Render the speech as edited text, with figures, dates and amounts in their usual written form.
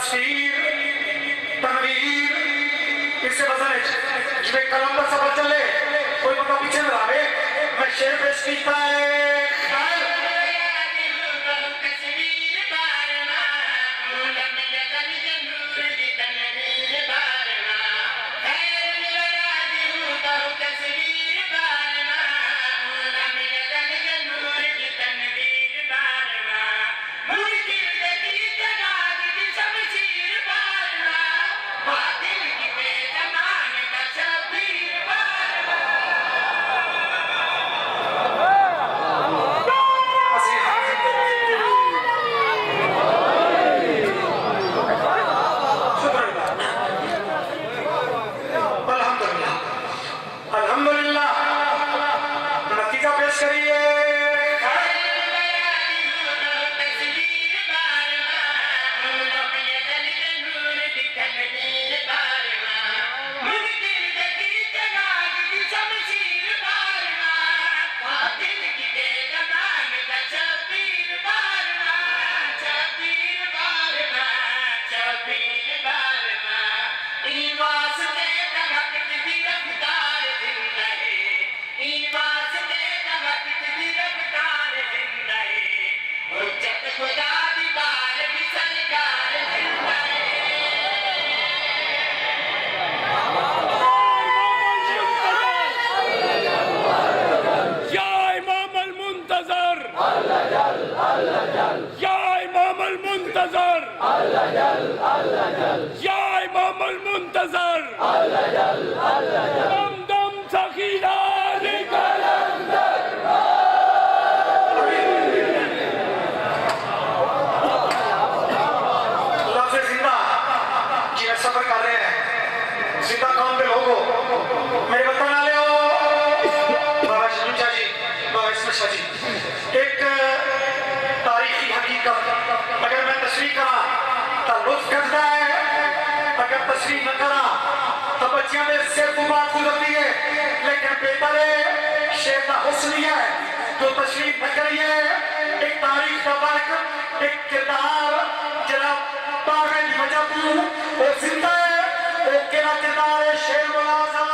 तफसीर तनवीर इससे वजन जिवे कलम का सफर चले कोई बंदा पीछे न रहे मैं शेर पेश कीता है एक तारीखी हकीकत अगर मैं तशरीह करा तो लुत्फ करता है अगर तशरीह न करा तो बच्चियों में सिर बात गुजरती है लेकिन बेहतर है शेर का हुस्न ही है जो तशरीह न करिए एक तारीख का वर्क एक किरदार जरा पागल की वजह वो जिंदा है वो केरा किरदार है शेर मुलाज़म